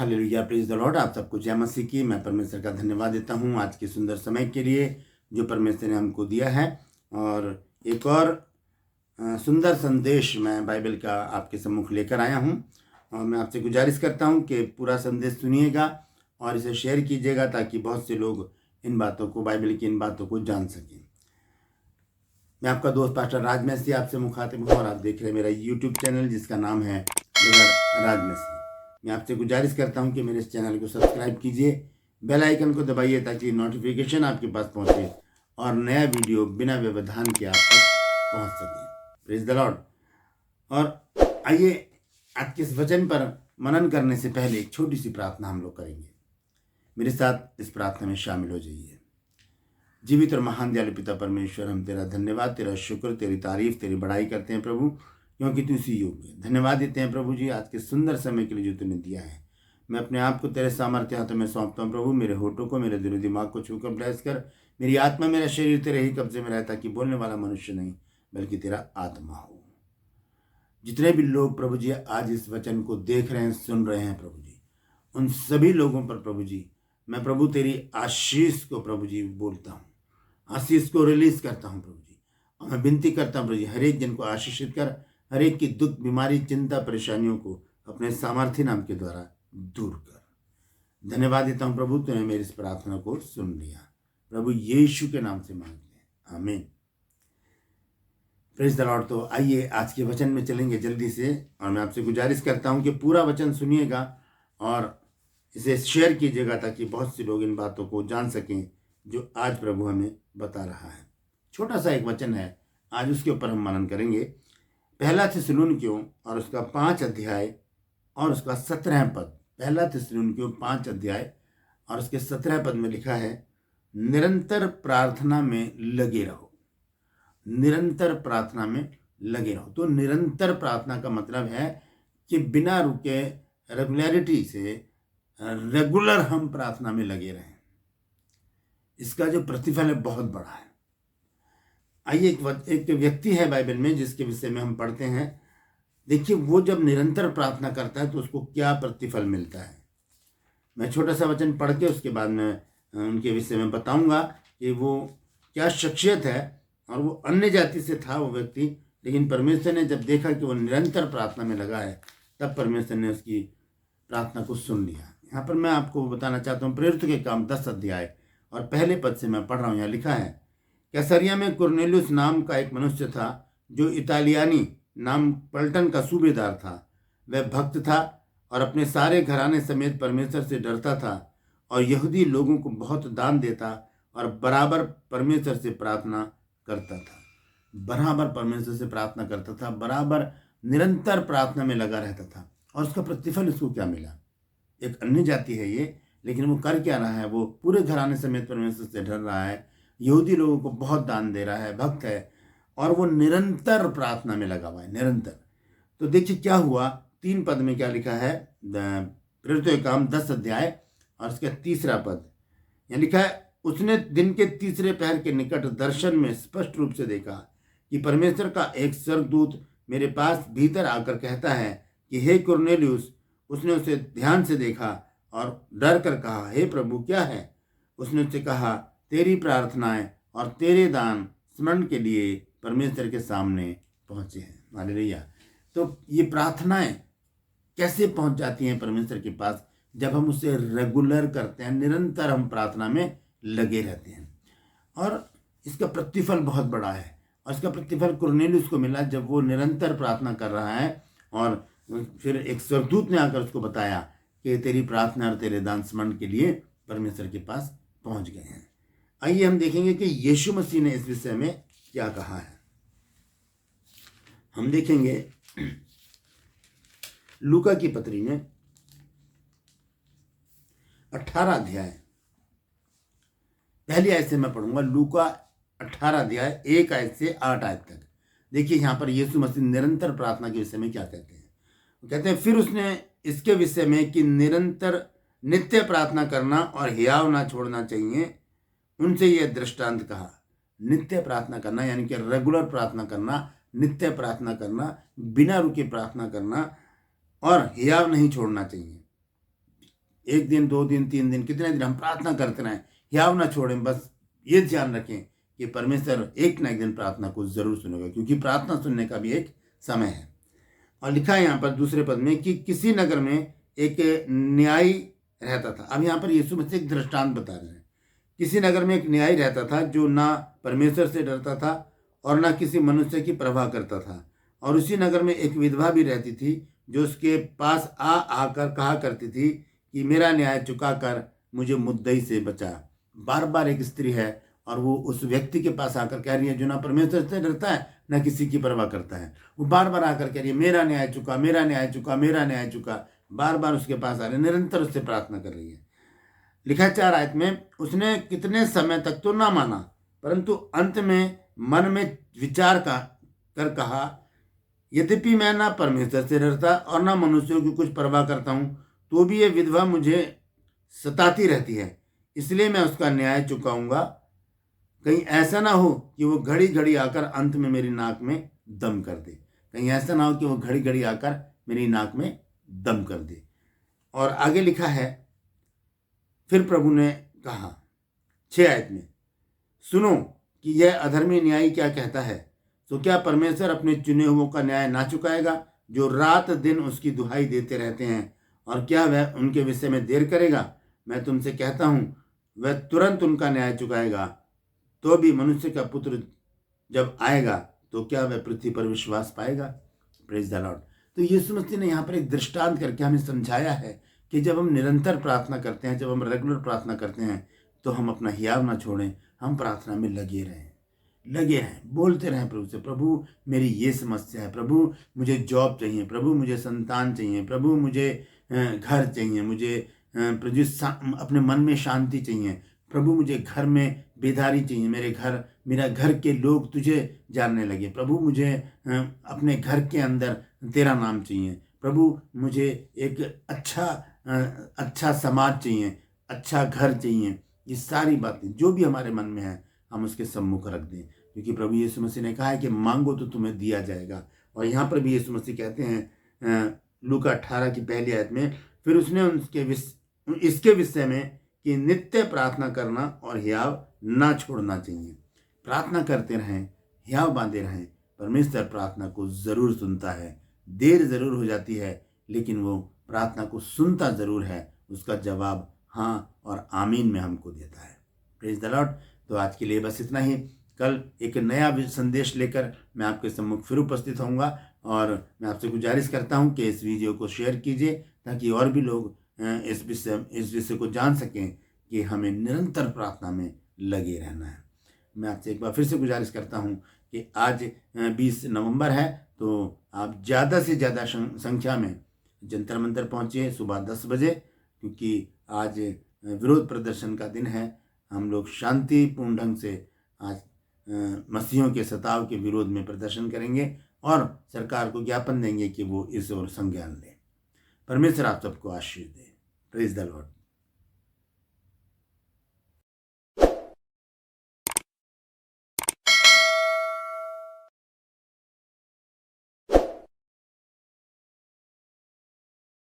Hallelujah, praise the Lord. आप सबको जय मसीह की। मैं परमेश्वर का धन्यवाद देता हूँ आज के सुंदर समय के लिए जो परमेश्वर ने हमको दिया है। और एक और सुंदर संदेश मैं बाइबल का आपके सम्मुख लेकर आया हूँ। और मैं आपसे गुजारिश करता हूँ कि पूरा संदेश सुनिएगा और इसे शेयर कीजिएगा ताकि बहुत से लोग इन बातों को, बाइबल की इन बातों को जान सकें। मैं आपका दोस्त पास्टर राज मसीही आपसे मुखातिब हूँ और आप देख रहे हैं मेरा यूट्यूब चैनल जिसका नाम है राज मसीही। मैं आपसे गुजारिश करता हूं कि मेरे इस चैनल को सब्सक्राइब कीजिए, बेल आइकन को दबाइए ताकि नोटिफिकेशन आपके पास पहुंचे और नया वीडियो बिना व्यवधान के आप तक पहुंच सके। Praise the Lord. और आइए आज के इस वचन पर मनन करने से पहले एक छोटी सी प्रार्थना हम लोग करेंगे। मेरे साथ इस प्रार्थना में शामिल हो जाइए। जीवित और महान दयालु पिता परमेश्वर, हम तेरा धन्यवाद, तेरा शुक्र, तेरी तारीफ, तेरी बड़ाई करते हैं प्रभु, क्योंकि तू इसी योग्य है। धन्यवाद देते हैं प्रभु जी आज के सुंदर समय के लिए जो तूने दिया है। मैं अपने आप को तेरे सामर्थ्य हाथों में सौंपता हूँ प्रभु। मेरे होठों को, मेरे दिल दिमाग को छूकर ब्लेस कर। मेरी आत्मा, मेरा शरीर तेरे ही कब्जे में रहता कि बोलने वाला मनुष्य नहीं बल्कि तेरा आत्मा हो। जितने भी लोग प्रभु जी आज इस वचन को देख रहे हैं, सुन रहे हैं प्रभु जी, उन सभी लोगों पर प्रभु जी मैं प्रभु तेरी आशीष को प्रभु जी बोलता हूँ, आशीष को रिलीज करता हूँ प्रभु जी। और मैं विनती करता हूँ प्रभु जी, हर एक जन को आशीषित कर, हर एक की दुख, बीमारी, चिंता, परेशानियों को अपने सामर्थ्य नाम के द्वारा दूर कर। धन्यवाद देता हूँ प्रभु, तूने मेरी इस प्रार्थना को सुन लिया। प्रभु यीशु के नाम से मांगते हैं, आमीन। Praise the Lord. तो आइए आज के वचन में चलेंगे जल्दी से। और मैं आपसे गुजारिश करता हूँ कि पूरा वचन सुनिएगा और इसे शेयर कीजिएगा ताकि बहुत से लोग इन बातों को जान सकें जो आज प्रभु हमें बता रहा है। छोटा सा एक वचन है, आज उसके ऊपर हम मनन करेंगे। पहला थिस्सलुनीकियों और उसका 5 अध्याय और उसका 17 पद। पहला थिस्सलुनीकियों 5 अध्याय और उसके 17 पद में लिखा है, निरंतर प्रार्थना में लगे रहो। निरंतर प्रार्थना में लगे रहो। तो निरंतर प्रार्थना का मतलब है कि बिना रुके, रेगुलरिटी से, रेगुलर हम प्रार्थना में लगे रहें। इसका जो प्रतिफल है बहुत बड़ा है। आइए एक व्यक्ति है बाइबल में जिसके विषय में हम पढ़ते हैं। देखिए वो जब निरंतर प्रार्थना करता है तो उसको क्या प्रतिफल मिलता है। मैं छोटा सा वचन पढ़ के उसके बाद में उनके विषय में बताऊंगा कि वो क्या शख्सियत है। और वो अन्य जाति से था वो व्यक्ति, लेकिन परमेश्वर ने जब देखा कि वो निरंतर प्रार्थना में लगा है तब परमेश्वर ने उसकी प्रार्थना को सुन लिया। यहाँ पर मैं आपको बताना चाहता हूँ, प्रेरितों के काम 10 अध्याय और पहले पद से मैं पढ़ रहा हूँ। यहाँ लिखा है, कैसरिया में कुरनेलियुस नाम का एक मनुष्य था जो इतालियानी नाम पलटन का सूबेदार था। वह भक्त था और अपने सारे घराने समेत परमेश्वर से डरता था और यहूदी लोगों को बहुत दान देता और बराबर परमेश्वर से प्रार्थना करता था। बराबर परमेश्वर से प्रार्थना करता था, बराबर निरंतर प्रार्थना में लगा रहता था। और उसका प्रतिफल उसको क्या मिला। एक अन्य जाति है ये, लेकिन वो कर क्या रहा है, वो पूरे घराने समेत परमेश्वर से डर रहा है, यहूदी लोगों को बहुत दान दे रहा है, भक्त है और वो निरंतर प्रार्थना में लगा हुआ है, निरंतर। तो देखिए क्या हुआ, 3 पद में क्या लिखा है। प्रेरितों के काम 10 अध्याय और उसका 3 पद। यहाँ लिखा है, उसने दिन के 3 पहर के निकट दर्शन में स्पष्ट रूप से देखा कि परमेश्वर का एक स्वर्गदूत मेरे पास भीतर आकर कहता है कि हे कुरनेलियुस। उसने उसे ध्यान से देखा और डर कर कहा, हे प्रभु क्या है। उसने उससे कहा, तेरी प्रार्थनाएं और तेरे दान स्मरण के लिए परमेश्वर के सामने पहुंचे हैं। हालेलुया। तो ये प्रार्थनाएं कैसे पहुंच जाती हैं परमेश्वर के पास, जब हम उसे रेगुलर करते हैं, निरंतर हम प्रार्थना में लगे रहते हैं। और इसका प्रतिफल बहुत बड़ा है। और इसका प्रतिफल कुरनेलियुस को मिला जब वो निरंतर प्रार्थना कर रहा है। और फिर एक स्वर्गदूत ने आकर उसको बताया कि तेरी प्रार्थना और तेरे दान स्मरण के लिए परमेश्वर के पास पहुंच गए हैं। आइए हम देखेंगे कि यीशु मसीह ने इस विषय में क्या कहा है। हम देखेंगे लूका की पत्री में 18 अध्याय, पहली आयत से मैं पढ़ूंगा। लूका 18 अध्याय 1 आयत से 8 आयत तक। देखिए यहाँ पर यीशु मसीह निरंतर प्रार्थना के विषय में क्या कहते हैं। कहते हैं, फिर उसने इसके विषय में कि निरंतर नित्य प्रार्थना करना और हियाव ना छोड़ना चाहिए, उनसे यह दृष्टांत कहा। नित्य प्रार्थना करना यानी कि रेगुलर प्रार्थना करना, नित्य प्रार्थना करना, बिना रुके प्रार्थना करना और हियाव नहीं छोड़ना चाहिए। 1 दिन, 2 दिन, 3 दिन, कितने दिन हम प्रार्थना करते रहें, हियाव ना छोड़ें। बस ये ध्यान रखें कि परमेश्वर एक ना एक दिन प्रार्थना को ज़रूर सुनेगा, क्योंकि प्रार्थना सुनने का भी एक समय है। और लिखा है यहाँ पर दूसरे पद में कि किसी नगर में एक न्यायी रहता था। अब यहाँ पर यीशु मसीह एक दृष्टांत बता रहे हैं। किसी नगर में एक न्यायी रहता था जो ना परमेश्वर से डरता था और ना किसी मनुष्य की परवाह करता था। और उसी नगर में एक विधवा भी रहती थी जो उसके पास आकर कहा करती थी कि मेरा न्याय चुका कर मुझे मुद्दई से बचा। बार बार एक स्त्री है और वो उस व्यक्ति के पास आकर कह रही है जो ना परमेश्वर से डरता है ना किसी की परवाह करता है। वो बार बार आकर कह रही है मेरा न्याय चुका, मेरा न्याय चुका, मेरा न्याय चुका। बार बार उसके पास आ रहे, निरंतर उससे प्रार्थना कर रही है। लिखा 4 आयत में, उसने कितने समय तक तो ना माना, परंतु अंत में मन में विचार कर कहा यद्यपि मैं ना परमेश्वर से डरता और ना मनुष्यों की कुछ परवाह करता हूँ, तो भी ये विधवा मुझे सताती रहती है, इसलिए मैं उसका न्याय चुकाऊंगा। कहीं ऐसा ना हो कि वो घड़ी घड़ी आकर अंत में मेरी नाक में दम कर दे। कहीं ऐसा ना हो कि वो घड़ी घड़ी आकर मेरी नाक में दम कर दे। और आगे लिखा है, फिर प्रभु ने कहा 6 आयत में, सुनो कि यह अधर्मी न्यायी क्या कहता है। तो क्या परमेश्वर अपने चुने हुओं का न्याय ना चुकाएगा जो रात दिन उसकी दुहाई देते रहते हैं, और क्या वह उनके विषय में देर करेगा। मैं तुमसे कहता हूँ वह तुरंत उनका न्याय चुकाएगा। तो भी मनुष्य का पुत्र जब आएगा तो क्या वह पृथ्वी पर विश्वास पाएगा। Praise the Lord. तो यीशु मसीह ने यहाँ पर एक दृष्टांत करके हमें समझाया है कि जब हम निरंतर प्रार्थना करते हैं, जब हम रेगुलर प्रार्थना करते हैं, तो हम अपना हियाव ना छोड़ें, हम प्रार्थना में लगे रहें, बोलते रहें प्रभु से, प्रभु मेरी ये समस्या है, प्रभु मुझे जॉब चाहिए, प्रभु मुझे संतान चाहिए, प्रभु मुझे घर चाहिए, मुझे प्रभु अपने मन में शांति चाहिए, प्रभु मुझे घर में बेदारी चाहिए, मेरा घर के लोग तुझे जानने लगे, प्रभु मुझे अपने घर के अंदर तेरा नाम चाहिए, प्रभु मुझे एक अच्छा समाज चाहिए, अच्छा घर चाहिए। ये सारी बातें जो भी हमारे मन में है हम उसके सम्मुख रख दें, क्योंकि प्रभु यीशु मसीह ने कहा है कि मांगो तो तुम्हें दिया जाएगा। और यहाँ पर भी यीशु मसीह कहते हैं लूका 18 की पहली आयत में, फिर उसने इसके विषय में कि नित्य प्रार्थना करना और हियाव ना छोड़ना चाहिए। प्रार्थना करते रहें, हियाव बांधे रहें। परमेश्वर प्रार्थना को ज़रूर सुनता है, देर ज़रूर हो जाती है, लेकिन वो प्रार्थना को सुनता ज़रूर है। उसका जवाब हाँ और आमीन में हमको देता है। Praise the Lord. तो आज के लिए बस इतना ही। कल एक नया संदेश लेकर मैं आपके सम्मुख फिर उपस्थित होऊंगा, और मैं आपसे गुजारिश करता हूं कि इस वीडियो को शेयर कीजिए ताकि और भी लोग इस विषय को जान सकें कि हमें निरंतर प्रार्थना में लगे रहना है। मैं आपसे एक बार फिर से गुजारिश करता हूं कि आज 20 नवंबर है, तो आप ज़्यादा से ज़्यादा संख्या में जंतर मंतर पहुँचिए सुबह 10 बजे, क्योंकि आज विरोध प्रदर्शन का दिन है। हम लोग शांतिपूर्ण ढंग से आज मसीहों के सताव के विरोध में प्रदर्शन करेंगे और सरकार को ज्ञापन देंगे कि वो इस ओर संज्ञान लें। परमेश्वर आप सबको आशीष दे। Praise the Lord.